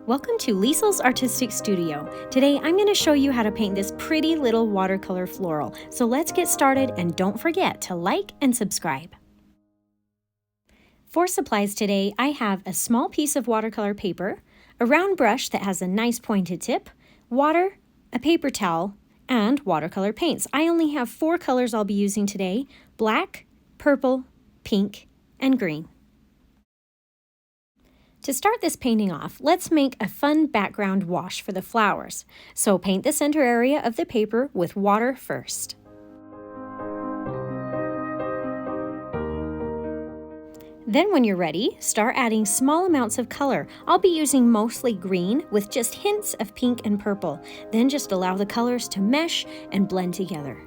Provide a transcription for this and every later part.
Welcome to Liesl's Artistic Studio. Today I'm going to show you how to paint this pretty little watercolor floral. So let's get started, and don't forget to like and subscribe. For supplies today, I have a small piece of watercolor paper, a round brush that has a nice pointed tip, water, a paper towel, and watercolor paints. I only have 4 colors I'll be using today: black, purple, pink, and green. To start this painting off, let's make a fun background wash for the flowers. So paint the center area of the paper with water first. Then when you're ready, start adding small amounts of color. I'll be using mostly green with just hints of pink and purple. Then just allow the colors to mesh and blend together.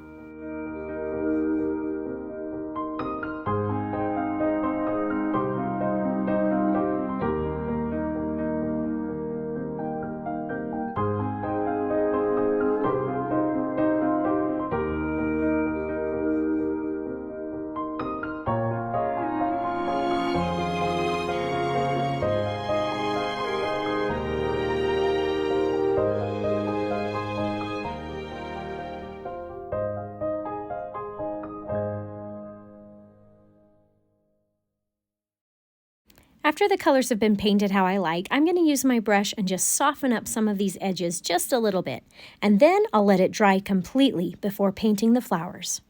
After the colors have been painted how I like, I'm going to use my brush and just soften up some of these edges just a little bit. And then I'll let it dry completely before painting the flowers.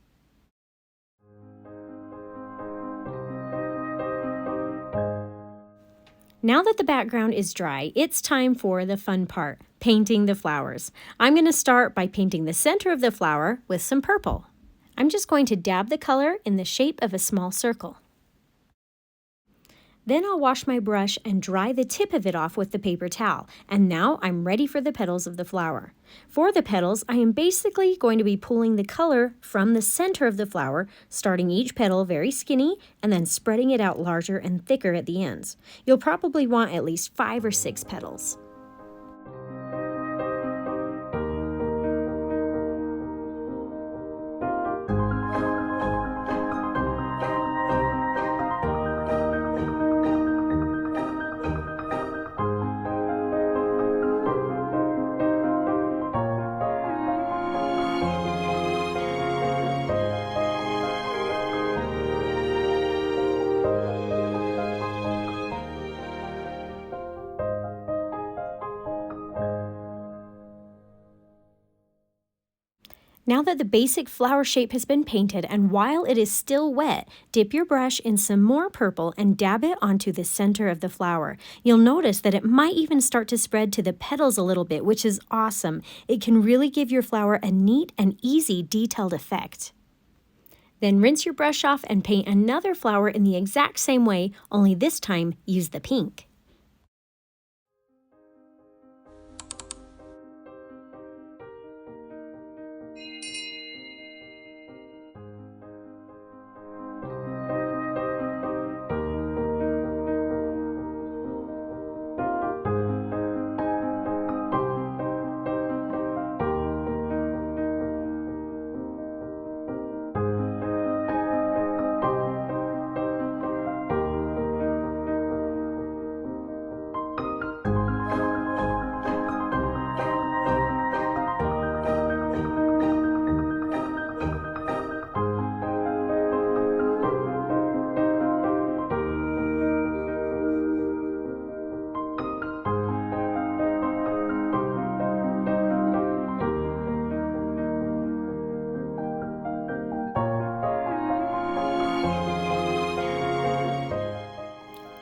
Now that the background is dry, it's time for the fun part, painting the flowers. I'm going to start by painting the center of the flower with some purple. I'm just going to dab the color in the shape of a small circle. Then I'll wash my brush and dry the tip of it off with the paper towel. And now I'm ready for the petals of the flower. For the petals, I am basically going to be pulling the color from the center of the flower, starting each petal very skinny and then spreading it out larger and thicker at the ends. You'll probably want at least 5 or 6 petals. Now that the basic flower shape has been painted, and while it is still wet, dip your brush in some more purple and dab it onto the center of the flower. You'll notice that it might even start to spread to the petals a little bit, which is awesome. It can really give your flower a neat and easy detailed effect. Then rinse your brush off and paint another flower in the exact same way, only this time use the pink.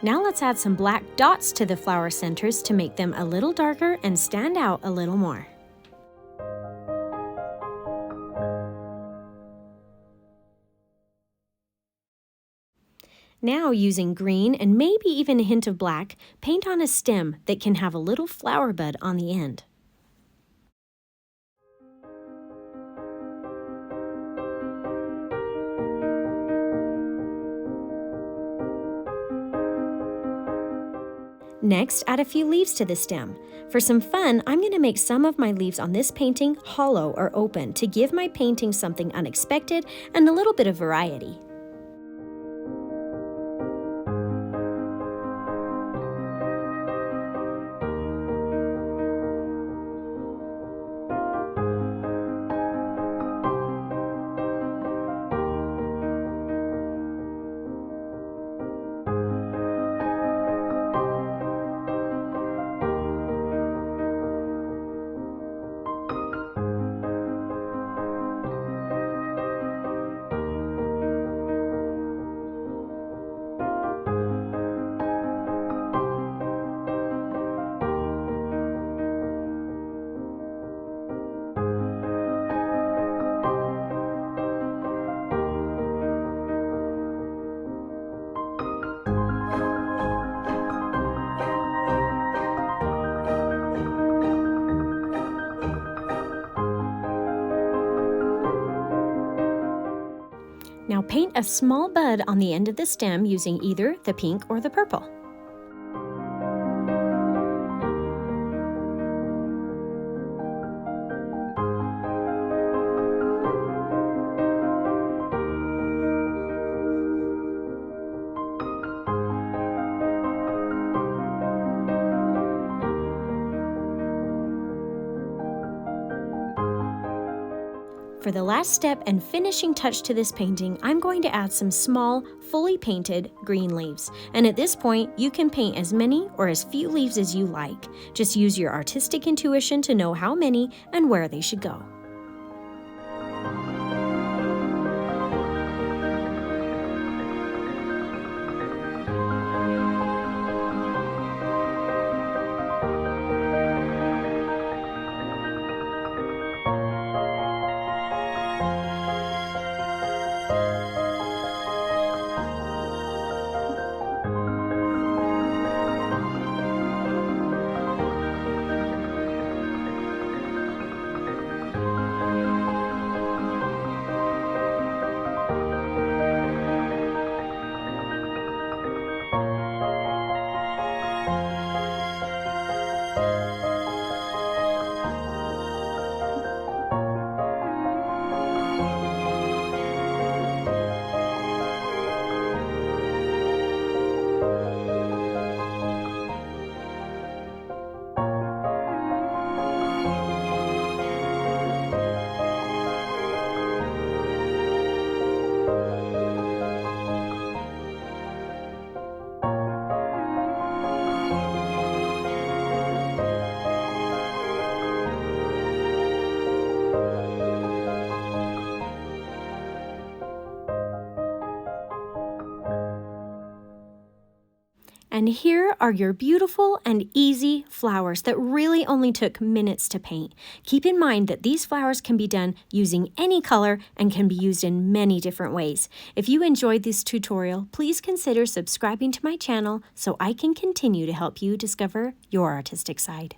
Now let's add some black dots to the flower centers to make them a little darker and stand out a little more. Now, using green and maybe even a hint of black, paint on a stem that can have a little flower bud on the end. Next, add a few leaves to the stem. For some fun, I'm going to make some of my leaves on this painting hollow or open to give my painting something unexpected and a little bit of variety. a small bud on the end of the stem using either the pink or the purple. For the last step and finishing touch to this painting, I'm going to add some small, fully painted green leaves. And at this point, you can paint as many or as few leaves as you like. Just use your artistic intuition to know how many and where they should go. And here are your beautiful and easy flowers that really only took minutes to paint. Keep in mind that these flowers can be done using any color and can be used in many different ways. If you enjoyed this tutorial, please consider subscribing to my channel so I can continue to help you discover your artistic side.